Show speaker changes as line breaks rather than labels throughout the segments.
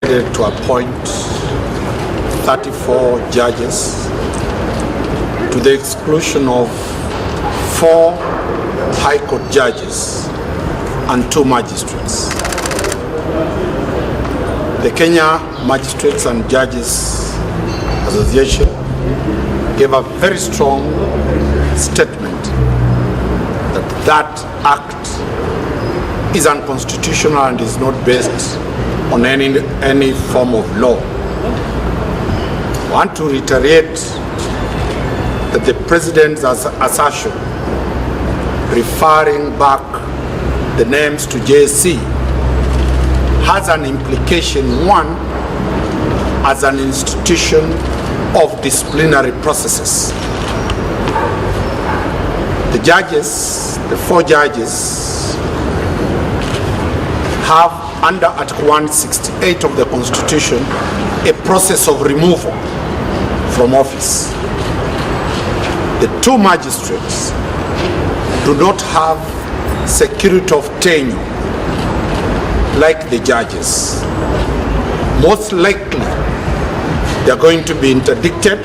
to appoint 34 judges to the exclusion of 4 High Court judges and 2 magistrates. The Kenya Magistrates and Judges Association gave a very strong statement that that act is unconstitutional and is not based on any form of law. I want to reiterate that the President's assertion referring back the names to JSC has an implication, one, as an institution of disciplinary processes. The judges, the 4 judges, have under Article 168 of the Constitution a process of removal from office. The 2 magistrates do not have security of tenure like the judges. Most likely they are going to be interdicted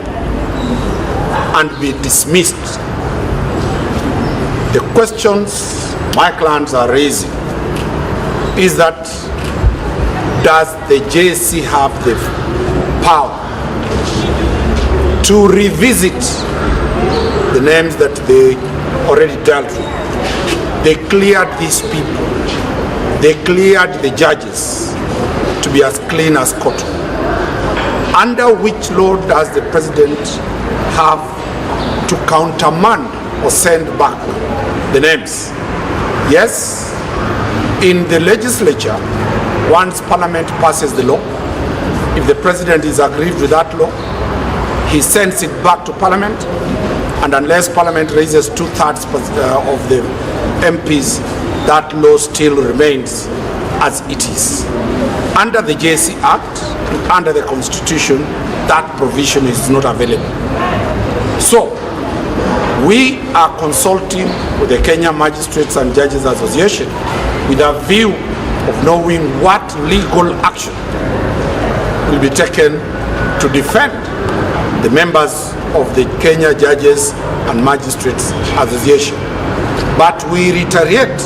and be dismissed. The questions my clients are raising is that, does the JSC have the power to revisit the names that they already dealt with? They cleared these people. They cleared the judges to be as clean as cotton. Under which law does the President have to countermand or send back the names? Yes, in the legislature, once Parliament passes the law, if the President is aggrieved with that law, he sends it back to Parliament, and unless Parliament raises 2/3 of the MPs, that law still remains as it is. Under the JSC Act, under the Constitution, that provision is not available. So, we are consulting with the Kenya Magistrates and Judges Association with a view of knowing what legal action will be taken to defend the members of the Kenya Judges and Magistrates Association. But we reiterate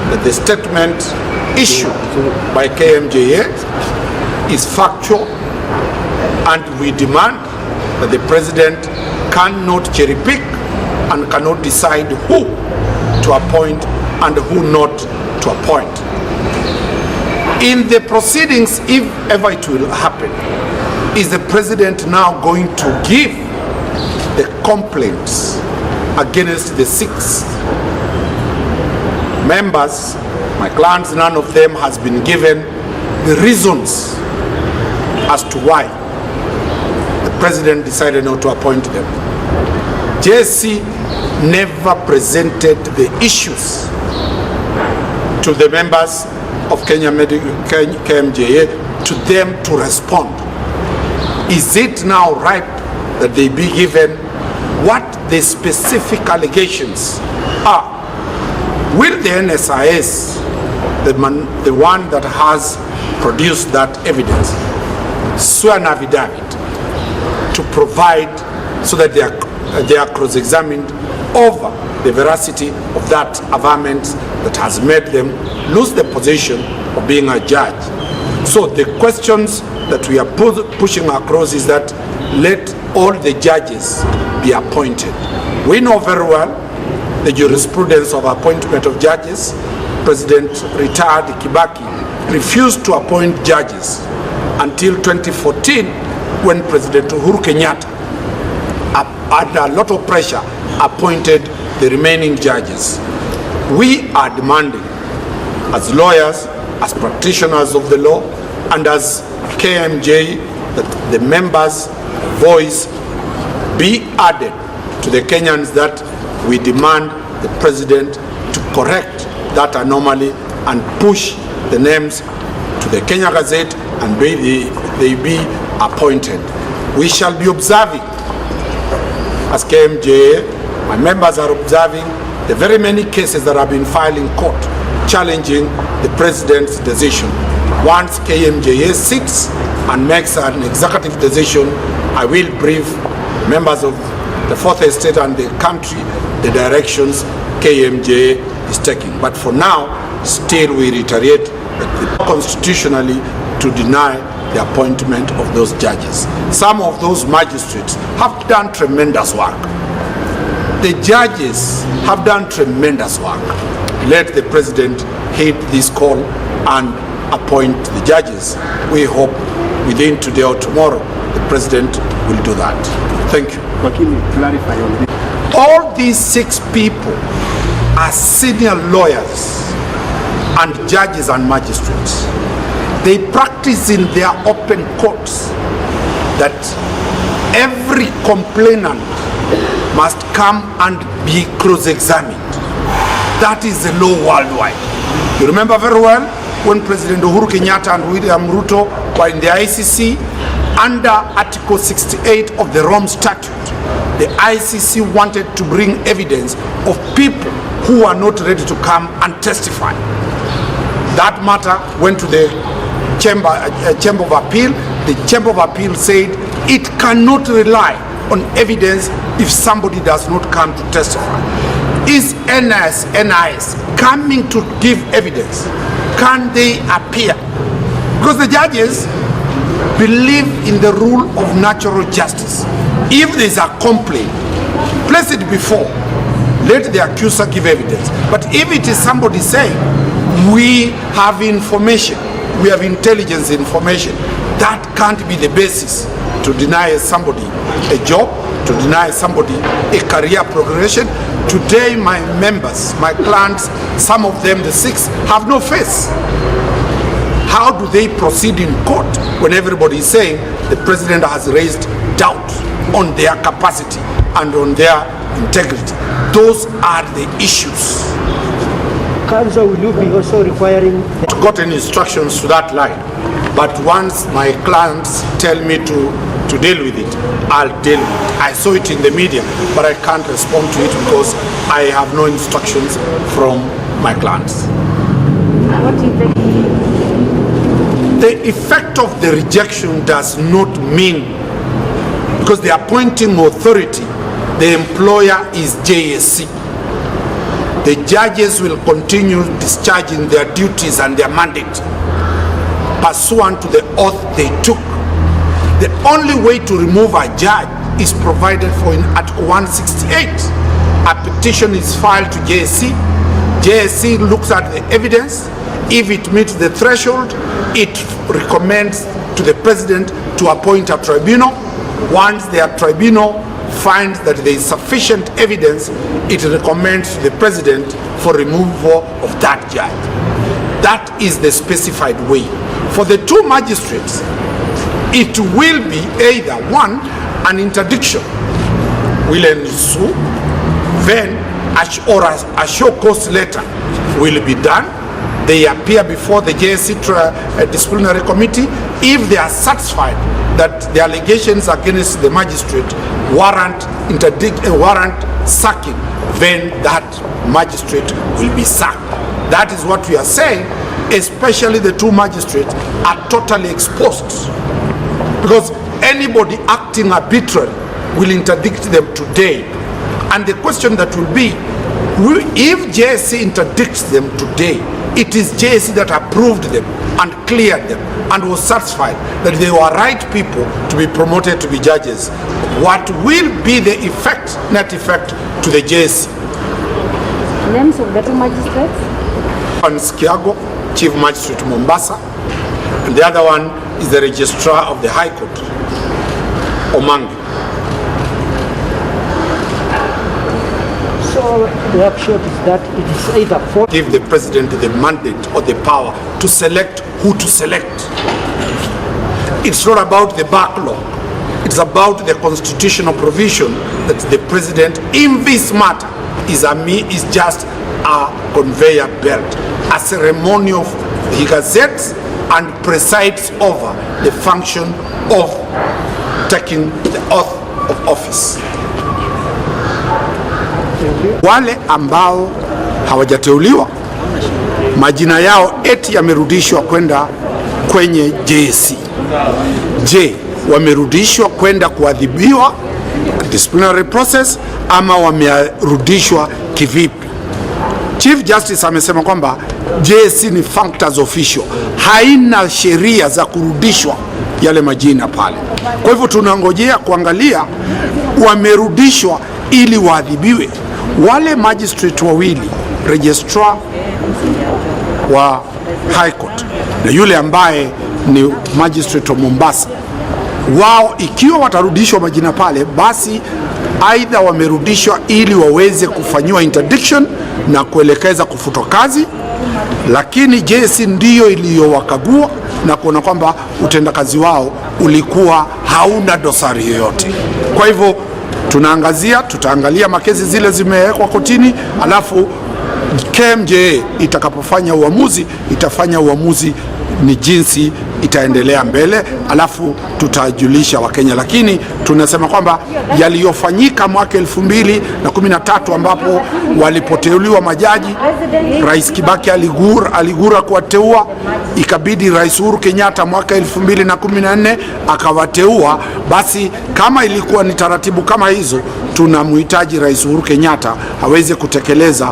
that the statement issued by KMJA is factual, and we demand that the President cannot cherry pick and cannot decide who to appoint and who not to appoint. In the proceedings, if ever it will happen, is the President now going to give the complaints against the 6 members? My clients, none of them has been given the reasons as to why the President decided not to appoint them. JSC never presented the issues to the members of KMJA to them to respond. Is it now ripe that they be given what the specific allegations are? Will the NSIS, the one that has produced that evidence, swear an affidavit to provide so that they are cross-examined over the veracity of that averment that has made them lose the position of being a judge? So the questions that we are pushing across is that let all the judges be appointed. We know very well the jurisprudence of appointment of judges. President retired Kibaki refused to appoint judges until 2014, when President Uhuru Kenyatta, under a lot of pressure, appointed the remaining judges. We are demanding, as lawyers, as practitioners of the law, and as KMJ, that the members' voice be added to the Kenyans, that we demand the President to correct that anomaly and push the names to the Kenya Gazette and they be appointed. We shall be observing, as KMJA, my members are observing the very many cases that have been filed in court challenging the President's decision. Once KMJA sits and makes an executive decision, I will brief members of the Fourth Estate and the country the directions KMJA is taking. But for now, still we reiterate that constitutionally to deny the appointment of those judges. Some of those magistrates have done tremendous work. The judges have done tremendous work. Let the president heed this call and appoint the judges. We hope within today or tomorrow the president will do that. Thank you.
But can you clarify on this?
All these 6 people are senior lawyers and judges and magistrates. They practice in their open courts that every complainant must come and be cross-examined. That is the law worldwide. You remember very well when President Uhuru Kenyatta and William Ruto were in the ICC, under Article 68 of the Rome Statute, the ICC wanted to bring evidence of people who are not ready to come and testify. That matter went to the Chamber of Appeal. The Chamber of Appeal said it cannot rely on evidence if somebody does not come to testify. Is NIS coming to give evidence? Can they appear? Because the judges believe in the rule of natural justice. If there is a complaint, place it before, let the accuser give evidence. But if it is somebody saying, we have information, we have intelligence information, that can't be the basis to deny somebody a job, to deny somebody a career progression. Today, my members, my clients, some of them, the 6, have no face. How do they proceed in court when everybody is saying the president has raised doubt on their capacity and on their integrity? Those are the issues.
Council, will you be also requiring...
Gotten instructions to that line, but once my clients tell me to deal with it, I'll deal with it. I saw it in the media, but I can't respond to it because I have no instructions from my clients.
What is
the effect of the rejection does not mean, because the appointing authority, the employer is JSC. The judges will continue discharging their duties and their mandate pursuant to the oath they took. The only way to remove a judge is provided for in Article 168. A petition is filed to JSC. JSC looks at the evidence. If it meets the threshold, it recommends to the president to appoint a tribunal. Once the tribunal finds that there is sufficient evidence, it recommends to the president for removal of that judge. That is the specified way. For the 2 magistrates, it will be either 1, an interdiction will ensue, then a show cause letter will be done. They appear before the JSC disciplinary committee. If they are satisfied that the allegations against the magistrate warrant sacking, then that magistrate will be sacked. That is what we are saying. Especially the 2 magistrates are totally exposed, because anybody acting arbitrarily will interdict them today. And the question that will be, if JSC interdicts them today, it is JSC that approved them and cleared them and was satisfied that they were right people to be promoted to be judges. What will be the effect, net effect to the JSC?
names of the 2 magistrates?
One is Kiago, Chief Magistrate Mombasa, and the other one is the Registrar of the High Court, Omangi.
So the upshot is that it is either for...
Give the president the mandate or the power to select who to select. It's not about the backlog. It's about the constitutional provision that the president in this matter is just a conveyor belt, a ceremonial. He gazettes and presides over the function of taking the oath of office. Wale ambao hawajateuliwa majina yao eti yamerudishwa kwenda kwenye JSC. Je, wamerudishwa kwenda kuadhibiwa disciplinary process ama wamerudishwa kivipi? Chief Justice amesema kwamba JSC ni functors official, haina sheria za kurudishwa yale majina pale. Kwa hivyo tunangojea kuangalia wamerudishwa ili waadhibiwe. Wale magistrate wawili, registrar wa High Court na yule ambaye ni magistrate wa Mombasa, wao ikiwa watarudishwa majina pale, basi aidha wamerudishwa ili waweze kufanyiwa interdiction na kuelekeza kufutwa kazi, lakini JSC ndiyo iliyowakagua na kuona kwamba utendakazi wao ulikuwa hauna dosari yoyote. Kwa hivyo tutaangalia makesi zile zimewekwa kotini, alafu KMJ itakapofanya uamuzi itafanya uamuzi ni jinsi itaendelea mbele, alafu tutajulisha Wakenya. Lakini tunasema kwamba yaliyofanyika mwaka 2013 ambapo walipoteuliwa majaji, Rais Kibaki aligura kuwateua, ikabidi Rais Uhuru Kenyatta mwaka 2014 akawateua. Basi kama ilikuwa ni taratibu kama hizo, tunamhitaji Rais Uhuru Kenyatta aweze kutekeleza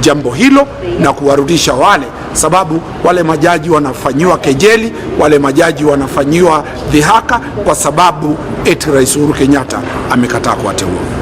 jambo hilo na kuwarudisha wale, sababu wale majaji wanafanyiwa kejeli, wale majaji wanafanyiwa dhihaka kwa sababu eti Rais Uhuru Kenyatta amekataa kuwateua.